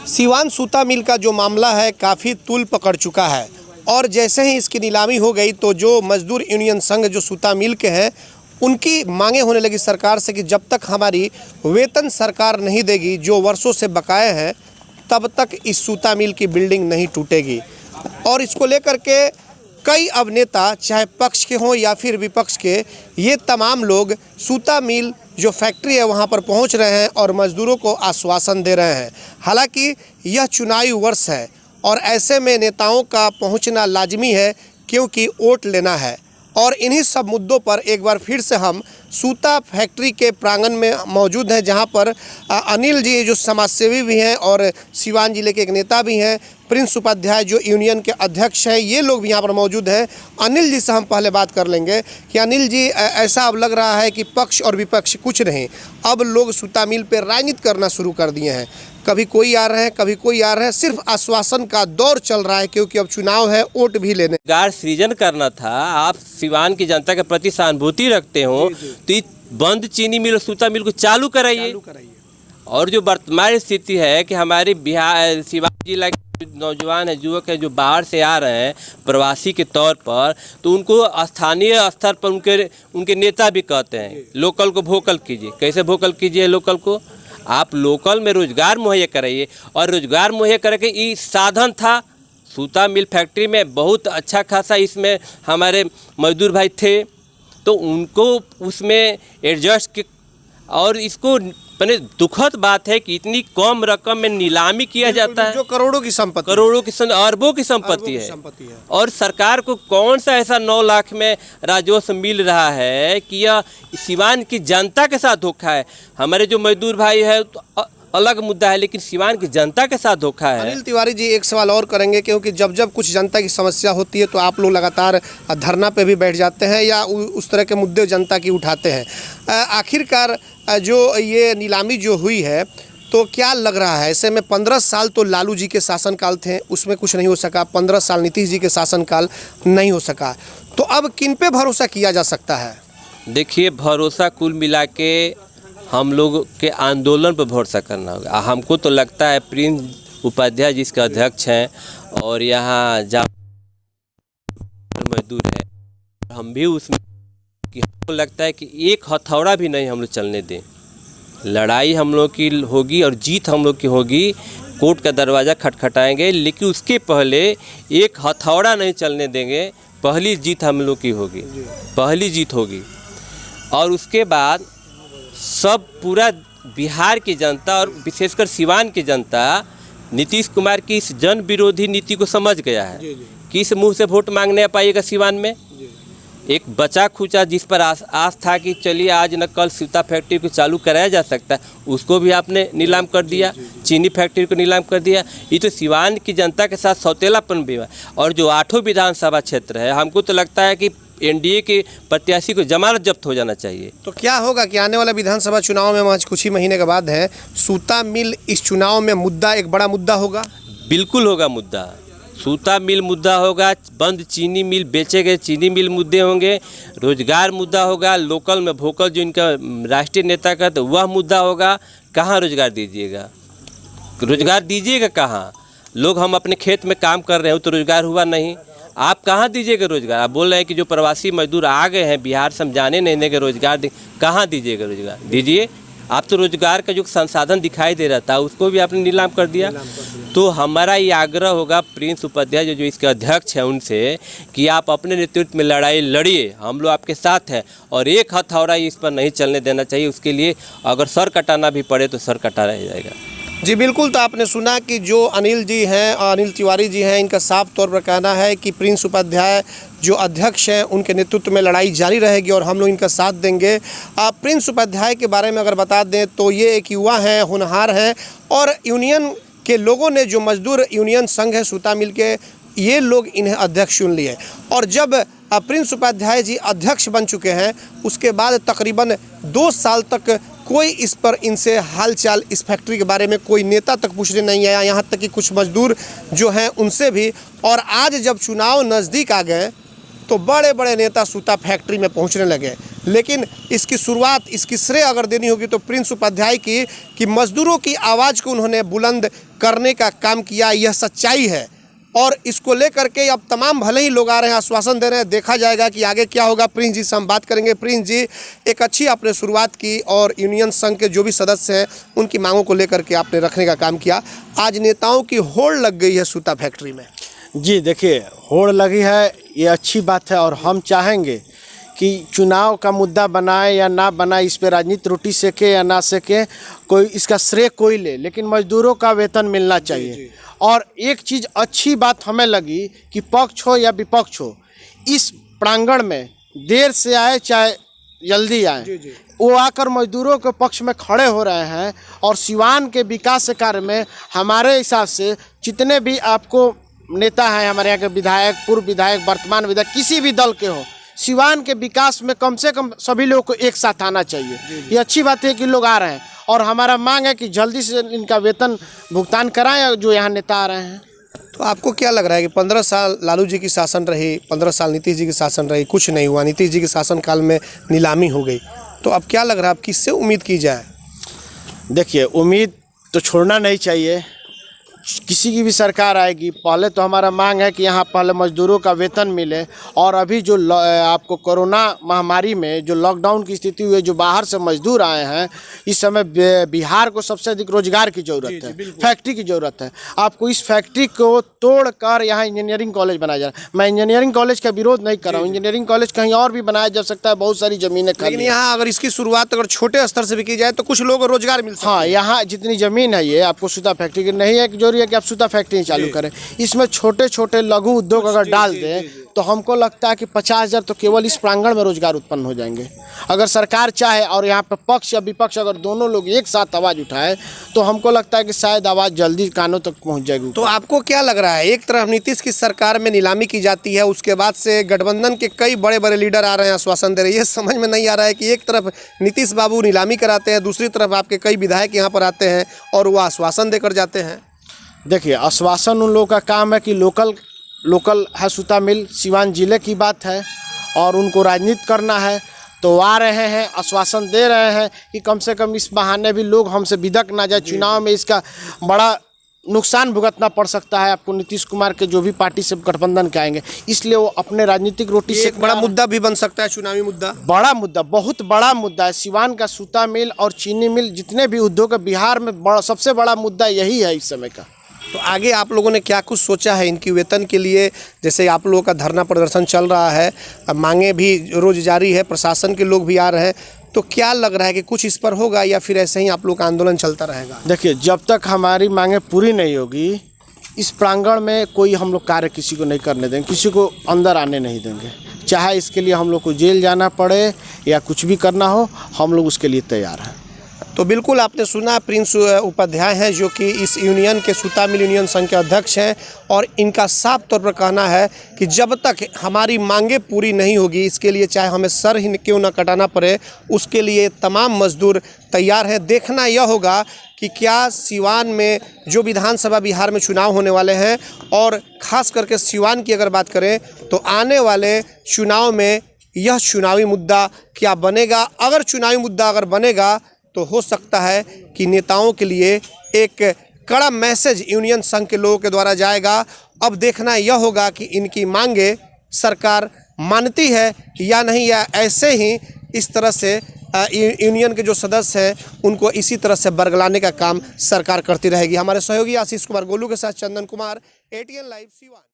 सिवान सूता मिल का जो मामला है काफ़ी तूल पकड़ चुका है और जैसे ही इसकी नीलामी हो गई तो जो मजदूर यूनियन संघ जो सूता मिल के हैं उनकी मांगे होने लगी सरकार से कि जब तक हमारी वेतन सरकार नहीं देगी जो वर्षों से बकाए हैं तब तक इस सूता मिल की बिल्डिंग नहीं टूटेगी। और इसको लेकर के कई अब नेता चाहे पक्ष के हों या फिर विपक्ष के, ये तमाम लोग सूता मिल जो फैक्ट्री है वहाँ पर पहुँच रहे हैं और मज़दूरों को आश्वासन दे रहे हैं। हालांकि यह चुनावी वर्ष है और ऐसे में नेताओं का पहुँचना लाजमी है क्योंकि वोट लेना है। और इन्हीं सब मुद्दों पर एक बार फिर से हम सूता फैक्ट्री के प्रांगण में मौजूद हैं, जहां पर अनिल जी जो समाजसेवी भी हैं और सिवान जिले के एक नेता भी हैं, प्रिंस उपाध्याय जो यूनियन के अध्यक्ष हैं, ये लोग भी यहाँ पर मौजूद हैं। अनिल जी से हम पहले बात कर लेंगे कि अनिल जी, ऐसा अब लग रहा है कि पक्ष और विपक्ष कुछ नहीं, अब लोग सूता मिल पर राजनीति करना शुरू कर दिए हैं। कभी कोई आ रहे हैं, कभी कोई आ रहे हैं, सिर्फ आश्वासन का दौर चल रहा है क्योंकि अब चुनाव है, वोट भी लेने। रोजगार सृजन करना था, आप सिवान की जनता के प्रति सहानुभूति रखते हो तो बंद चीनी मिल सूता मिल को चालू कराइए। और जो वर्तमान स्थिति है कि हमारे बिहार सिवान जिला के नौजवान है, युवक है जो बाहर से आ रहे हैं प्रवासी के तौर पर, तो उनको स्थानीय स्तर पर उनके नेता भी कहते हैं लोकल को वोकल कीजिए। कैसे वोकल कीजिए लोकल को? आप लोकल में रोजगार मुहैया कराइए। और रोजगार मुहैया करके ये साधन था सूता मिल फैक्ट्री में बहुत अच्छा खासा, इसमें हमारे मजदूर भाई थे तो उनको उसमें एडजस्ट और इसको मैंने दुखद बात है कि इतनी कम रकम में नीलामी किया जाता है, जो करोड़ों की संपत्ति, अरबों की संपत्ति है। और सरकार को कौन सा ऐसा 9 लाख में राजस्व मिल रहा है कि यह सिवान की जनता के साथ धोखा है। हमारे जो मजदूर भाई है तो अलग मुद्दा है, लेकिन सिवान की जनता के साथ धोखा है। अनिल तिवारी जी, एक सवाल और करेंगे क्योंकि जब जब कुछ जनता की समस्या होती है तो आप लोग लगातार धरना पे भी बैठ जाते हैं या उस तरह के मुद्दे जनता की उठाते हैं। आखिरकार जो ये नीलामी जो हुई है तो क्या लग रहा है? ऐसे में 15 साल तो लालू जी के शासनकाल थे, उसमें कुछ नहीं हो सका। 15 साल नीतीश जी के शासनकाल नहीं हो सका, तो अब किन पे भरोसा किया जा सकता है? देखिए, भरोसा कुल मिला के हम लोग के आंदोलन पर भरोसा करना होगा। हमको तो लगता है प्रिंस उपाध्याय जिसके अध्यक्ष हैं और यहाँ जा मजदूर है, हम भी उसमें कि हमको लगता है कि एक हथौड़ा भी नहीं हम लोग चलने दें। लड़ाई हम लोग की होगी और जीत हम लोग की होगी, कोर्ट का दरवाज़ा खटखटाएंगे, लेकिन उसके पहले एक हथौड़ा नहीं चलने देंगे। पहली जीत हम लोग की होगी, पहली जीत होगी। और उसके बाद सब पूरा बिहार की जनता और विशेषकर सिवान की जनता नीतीश कुमार की इस जन विरोधी नीति को समझ गया है। किस मुंह से वोट मांगने पाइएगा सिवान में? एक बचा खुचा जिस पर आस था कि चलिए आज न कल सूता फैक्ट्री को चालू कराया जा सकता है, उसको भी आपने नीलाम कर दिया। चीनी फैक्ट्री को नीलाम कर दिया। ये तो सिवान की जनता के साथ सौतेलापन भी है। और जो 8 विधानसभा क्षेत्र है, हमको तो लगता है कि एनडीए के प्रत्याशी को जमानत जब्त हो जाना चाहिए। तो क्या होगा कि आने वाला विधानसभा चुनाव में आज कुछ ही महीने के बाद है, सूता मिल इस चुनाव में मुद्दा, एक बड़ा मुद्दा होगा? बिल्कुल होगा मुद्दा। सूता मिल मुद्दा होगा, बंद चीनी मिल, बेचे गए चीनी मिल मुद्दे होंगे, रोजगार मुद्दा होगा, लोकल में वोकल जो इनका राष्ट्रीय नेता का तो वह मुद्दा होगा। कहाँ रोजगार दीजिएगा? रोजगार दीजिएगा कहाँ? लोग हम अपने खेत में काम कर रहे हो तो रोजगार हुआ नहीं, आप कहाँ दीजिएगा रोजगार? आप बोल रहे हैं कि जो प्रवासी मजदूर आ गए हैं बिहार से, हम जाने नहीं देंगे रोजगार, कहाँ दीजिएगा रोजगार? दीजिए। आप तो रोजगार का जो संसाधन दिखाई दे रहा था उसको भी आपने नीलाम कर दिया। तो हमारा ये आग्रह होगा प्रिंस उपाध्याय जो इसके अध्यक्ष हैं उनसे कि आप अपने नेतृत्व में लड़ाई लड़िए, हम लोग आपके साथ हैं और एक हथौड़ा इस पर नहीं चलने देना चाहिए। उसके लिए अगर सर कटाना भी पड़े तो सर कटा रह जाएगा। जी बिल्कुल। तो आपने सुना कि जो अनिल जी हैं, अनिल तिवारी जी हैं, इनका साफ तौर पर कहना है कि प्रिंस उपाध्याय जो अध्यक्ष हैं उनके नेतृत्व में लड़ाई जारी रहेगी और हम लोग इनका साथ देंगे। प्रिंस उपाध्याय के बारे में अगर बता दें तो ये एक युवा हैं, होनहार हैं और यूनियन के लोगों ने, जो मजदूर यूनियन संघ है सूता मिल के, ये लोग इन्हें अध्यक्ष चुन लिए। और जब प्रिंस उपाध्याय जी अध्यक्ष बन चुके हैं उसके बाद तकरीबन 2 साल तक कोई इस पर इनसे हालचाल, इस फैक्ट्री के बारे में कोई नेता तक पूछने नहीं आया, यहाँ तक कि कुछ मजदूर जो हैं उनसे भी। और आज जब चुनाव नज़दीक आ गए तो बड़े बड़े नेता सूता फैक्ट्री में पहुँचने लगे। लेकिन इसकी शुरुआत, इसकी श्रेय अगर देनी होगी तो प्रिंस उपाध्याय की, कि मजदूरों की आवाज़ को उन्होंने बुलंद करने का काम किया। यह सच्चाई है और इसको लेकर के अब तमाम भले ही लोग आ रहे हैं, आश्वासन दे रहे हैं, देखा जाएगा कि आगे क्या होगा। प्रिंस जी से हम बात करेंगे। प्रिंस जी, एक अच्छी आपने शुरुआत की और यूनियन संघ के जो भी सदस्य हैं उनकी मांगों को लेकर के आपने रखने का काम किया। आज नेताओं की होड़ लग गई है सूता फैक्ट्री में। जी देखिए, होड़ लगी है, ये अच्छी बात है और हम चाहेंगे कि चुनाव का मुद्दा बनाए या ना बनाए, इस पे राजनीति रोटी सेके या ना सेके, कोई इसका श्रेय कोई ले, लेकिन मजदूरों का वेतन मिलना चाहिए। और एक चीज़ अच्छी बात हमें लगी कि पक्ष हो या विपक्ष हो, इस प्रांगण में देर से आए चाहे जल्दी आए, वो आकर मजदूरों के पक्ष में खड़े हो रहे हैं। और सिवान के विकास कार्य में हमारे हिसाब से जितने भी आपको नेता हैं, हमारे यहाँ के विधायक, पूर्व विधायक, वर्तमान विधायक, किसी भी दल के हो, सिवान के विकास में कम से कम सभी लोगों को एक साथ आना चाहिए। ये अच्छी बात है कि लोग आ रहे हैं और हमारा मांग है कि जल्दी से इनका वेतन भुगतान कराएं जो यहाँ नेता आ रहे हैं। तो आपको क्या लग रहा है कि 15 साल लालू जी की शासन रही, 15 साल नीतीश जी की शासन रही, कुछ नहीं हुआ, नीतीश जी के शासनकाल में नीलामी हो गई, तो अब क्या लग रहा है, अब किससे उम्मीद की जाए? देखिए, उम्मीद तो छोड़ना नहीं चाहिए, किसी की भी सरकार आएगी। पहले तो हमारा मांग है कि यहाँ पहले मजदूरों का वेतन मिले। और अभी जो आपको कोरोना महामारी में जो लॉकडाउन की स्थिति हुई है, जो बाहर से मजदूर आए हैं, इस समय बिहार को सबसे अधिक रोजगार की ज़रूरत है, फैक्ट्री की ज़रूरत है। आपको इस फैक्ट्री को तोड़कर यहाँ इंजीनियरिंग कॉलेज बनाया जा रहा है। मैं इंजीनियरिंग कॉलेज का विरोध नहीं कर रहा हूँ, इंजीनियरिंग कॉलेज कहीं और भी बनाया जा सकता है, बहुत सारी ज़मीनें खाली। लेकिन यहाँ अगर इसकी शुरुआत अगर छोटे स्तर से भी की जाए तो कुछ लोगों को रोजगार मिल सकता है। हाँ, यहाँ जितनी ज़मीन है, ये आपको सूता फैक्ट्री की नहीं है कि है कि आप सूता फैक्ट्री चालू करें। इसमें छोटे छोटे लघु उद्योग अगर डाल दें तो हमको लगता है कि 50,000 तो केवल इस प्रांगण में रोजगार उत्पन्न हो जाएंगे। अगर सरकार चाहे और यहाँ पर पक्ष या विपक्ष अगर दोनों लोग एक साथ आवाज़ उठाए तो हमको लगता है कि शायद आवाज़ जल्दी कानों तक पहुँच जाएगी। तो आपको क्या लग रहा है, एक तरफ नीतीश की सरकार में नीलामी की जाती है, उसके बाद से गठबंधन के कई बड़े बड़े लीडर आ रहे हैं, आश्वासन दे रहे हैं, ये समझ में नहीं आ रहा है कि एक तरफ नीतीश बाबू नीलामी कराते हैं, दूसरी तरफ आपके कई विधायक यहाँ पर आते हैं और वो आश्वासन देकर जाते हैं। देखिए, आश्वासन उन लोगों का काम है कि लोकल है सूता मिल, सिवान जिले की बात है और उनको राजनीति करना है, तो आ रहे हैं, आश्वासन दे रहे हैं कि कम से कम इस बहाने भी लोग हमसे बिदक ना जाए। चुनाव में इसका बड़ा नुकसान भुगतना पड़ सकता है आपको, नीतीश कुमार के जो भी पार्टी से गठबंधन के आएंगे, इसलिए वो अपने राजनीतिक रोटी से एक बड़ा मुद्दा भी बन सकता है, चुनावी मुद्दा, बड़ा मुद्दा, बहुत बड़ा मुद्दा है। सिवान का सूता मिल और चीनी मिल, जितने भी उद्योग है बिहार में, सबसे बड़ा मुद्दा यही है इस समय का। तो आगे आप लोगों ने क्या कुछ सोचा है इनकी वेतन के लिए? जैसे आप लोगों का धरना प्रदर्शन चल रहा है, मांगे भी रोज जारी है, प्रशासन के लोग भी आ रहे हैं, तो क्या लग रहा है कि कुछ इस पर होगा या फिर ऐसे ही आप लोग का आंदोलन चलता रहेगा? देखिए, जब तक हमारी मांगे पूरी नहीं होगी, इस प्रांगण में कोई हम लोग कार्य किसी को नहीं करने देंगे, किसी को अंदर आने नहीं देंगे। चाहे इसके लिए हम लोग को जेल जाना पड़े या कुछ भी करना हो, हम लोग उसके लिए तैयार हैं। तो बिल्कुल आपने सुना, प्रिंस उपाध्याय हैं जो कि इस यूनियन के सूता मिल यूनियन संघ के अध्यक्ष हैं और इनका साफ तौर पर कहना है कि जब तक हमारी मांगे पूरी नहीं होगी, इसके लिए चाहे हमें सर ही क्यों ना कटाना पड़े, उसके लिए तमाम मजदूर तैयार हैं। देखना यह होगा कि क्या सिवान में जो विधानसभा बिहार में चुनाव होने वाले हैं और ख़ास करके सिवान की अगर बात करें तो आने वाले चुनाव में यह चुनावी मुद्दा क्या बनेगा। अगर चुनावी मुद्दा अगर बनेगा तो हो सकता है कि नेताओं के लिए एक कड़ा मैसेज यूनियन संघ के लोगों के द्वारा जाएगा। अब देखना यह होगा कि इनकी मांगे सरकार मानती है या नहीं, या ऐसे ही इस तरह से यूनियन के जो सदस्य हैं उनको इसी तरह से बरगलाने का काम सरकार करती रहेगी। हमारे सहयोगी आशीष कुमार गोलू के साथ चंदन कुमार, ATN लाइव सिवान।